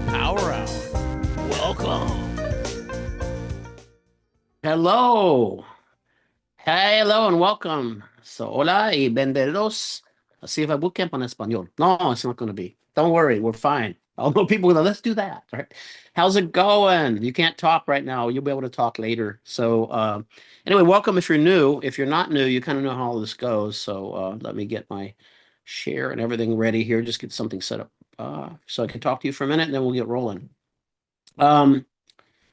Power Hour. Welcome. Hello. Hello and welcome. So, hola y bienvenidos a CFI Bootcamp en español. No, it's not going to be. Don't worry, we're fine. Although people go, let's do that, right? How's it going? You can't talk right now. You'll be able to talk later. So, anyway, welcome if you're new. If you're not new, you kind of know how all this goes. So, let me get my share and everything ready here. Just get something set up so I can talk to you for a minute and then we'll get rolling. Um,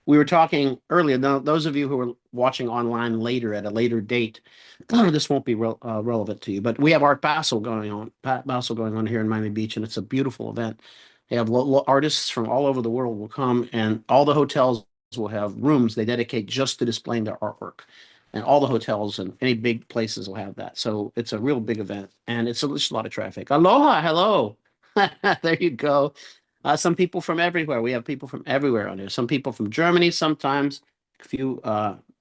we were talking earlier. Now, those of you who are watching online later at a later date, this won't be relevant to you. But we have Art Basel going on, Pat Basel going on here in Miami Beach, and it's a beautiful event. They have artists from all over the world will come, and all the hotels will have rooms they dedicate just to displaying their artwork. And all the hotels and any big places will have that. So it's a real big event, and it's a lot of traffic. Aloha, hello. There you go. Some people from everywhere. We have people from everywhere on here. Some people from Germany, sometimes a few,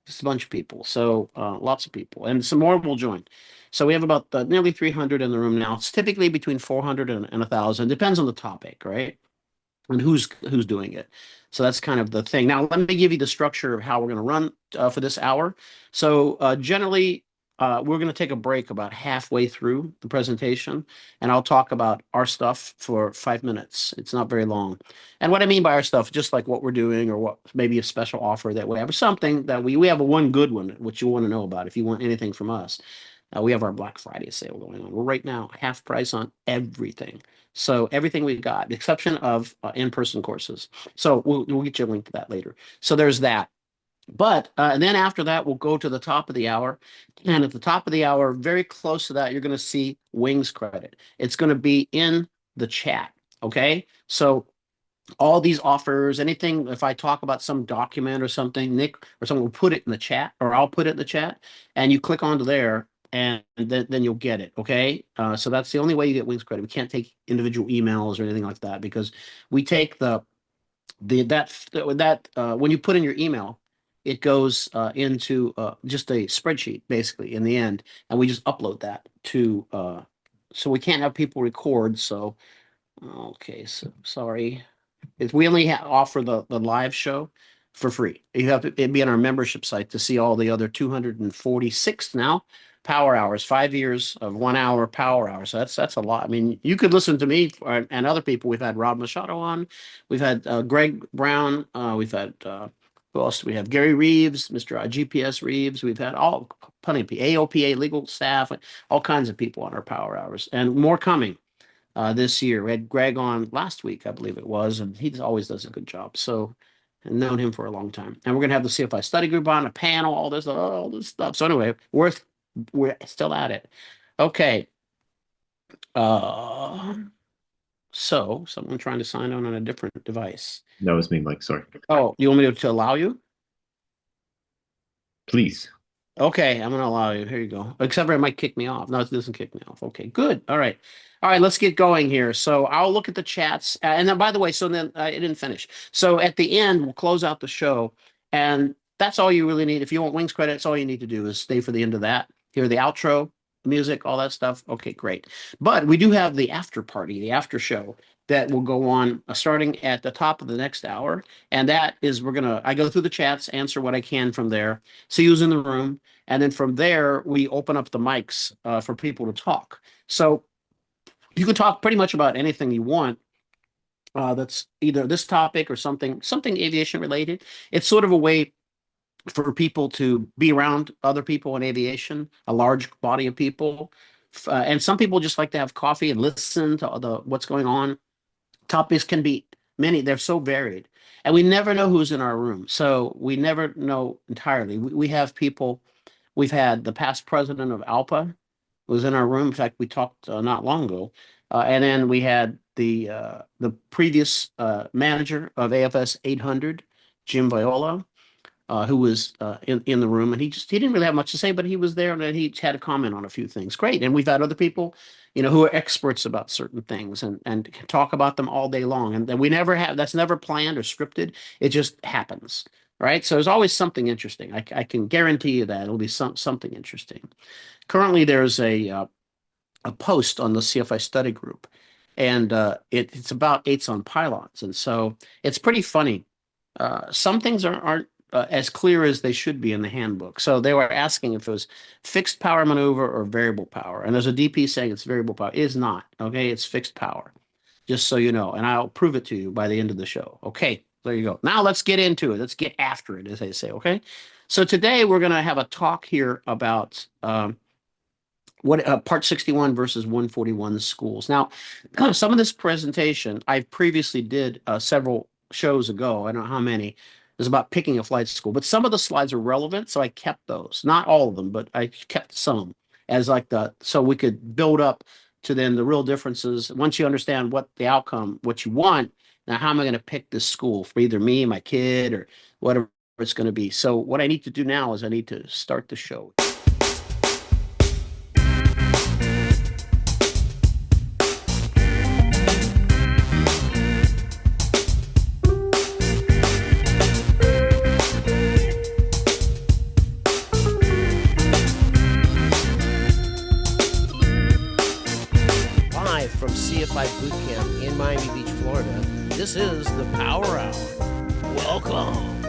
just a bunch of people. So lots of people, and some more will join. So we have about nearly 300 in the room now. It's typically between 400 and 1,000. Depends on the topic, right? And who's doing it. So that's kind of the thing. Now, let me give you the structure of how we're going to run for this hour. So generally, we're going to take a break about halfway through the presentation, and I'll talk about our stuff for 5 minutes. It's not very long. And what I mean by our stuff, just like what we're doing or what maybe a special offer that we have, or something that we have a one good one, which you want to know about if you want anything from us. We have our Black Friday sale going on. We're right now half price on everything. So everything we've got, the exception of in-person courses. So we'll get you a link to that later. So there's that. But and then after that, we'll go to the top of the hour. And at the top of the hour, very close to that, you're going to see Wings credit. It's going to be in the chat. Okay. So all these offers, anything, if I talk about some document or something, Nick or someone will put it in the chat, or I'll put it in the chat, and you click onto there, and then you'll get it. Okay. So that's the only way you get Wings credit. We can't take individual emails or anything like that because we take that when you put in your email, it goes into just a spreadsheet basically in the end, and we just upload that to. So we can't have people record. So okay, so sorry. If we only offer the live show for free. You have to it'd be on our membership site to see all the other 246 now power hours, 5 years of 1 hour power hours. So that's a lot. I mean, you could listen to me and other people. We've had Rob Machado on, we've had Greg Brown, we've had who else do we have? Gary Reeves, Mr. GPS Reeves. We've had all plenty of AOPA legal staff, all kinds of people on our power hours, and more coming this year. We had Greg on last week, I believe it was, and he always does a good job. So, I've known him for a long time. And we're gonna have the CFI study group on a panel, all this stuff. So anyway, we're still at it. Okay. Uh, so someone trying to sign on a different device. That was me, Mike. Sorry. Oh, you want me to allow you? Please. Okay, I'm gonna allow you. Here you go. Except for it might kick me off. No, it doesn't kick me off. Okay, good. All right. All right, let's get going here. So I'll look at the chats. And then by the way, so then I didn't finish. So at the end, we'll close out the show. And that's all you really need. If you want Wings credit, that's all you need to do is stay for the end of that. Hear the outro, music, all that stuff. Okay, great. But we do have the after party, the after show that will go on starting at the top of the next hour. And that is, I go through the chats, answer what I can from there, see who's in the room. And then from there, we open up the mics for people to talk. So you can talk pretty much about anything you want. That's either this topic or something aviation related. It's sort of a way for people to be around other people in aviation, a large body of people. And some people just like to have coffee and listen to what's going on. Topics can be many, they're so varied. And we never know who's in our room. So we never know entirely. We have people, we've had the past president of ALPA was in our room. In fact, we talked not long ago. And then we had the previous manager of AFS 800, Jim Viola, who was in the room, and he didn't really have much to say, but he was there and he had a comment on a few things. Great, and we've had other people, who are experts about certain things and can talk about them all day long, and we never have that's never planned or scripted. It just happens, right? So there's always something interesting. I can guarantee you that it'll be something interesting. Currently, there's a post on the CFI study group, and it's about eights on pylons, and so it's pretty funny. Some things aren't as clear as they should be in the handbook. So they were asking if it was fixed power maneuver or variable power, and there's a DP saying it's variable power. It is not. Okay, it's fixed power. Just so you know, and I'll prove it to you by the end of the show. Okay, there you go. Now let's get into it. Let's get after it, as they say. Okay, so today we're going to have a talk here about what part 61 versus 141 schools. Now, some of this presentation I previously did several shows ago. I don't know how many. It was about picking a flight school, but some of the slides are relevant, so I kept those. Not all of them, but I kept some as like so we could build up to then the real differences. Once you understand what the outcome, what you want, now how am I going to pick this school for either me, my kid, or whatever it's going to be? So what I need to do now is I need to start the show. Live from CFI Bootcamp in Miami Beach, Florida, this is the Power Hour. Welcome.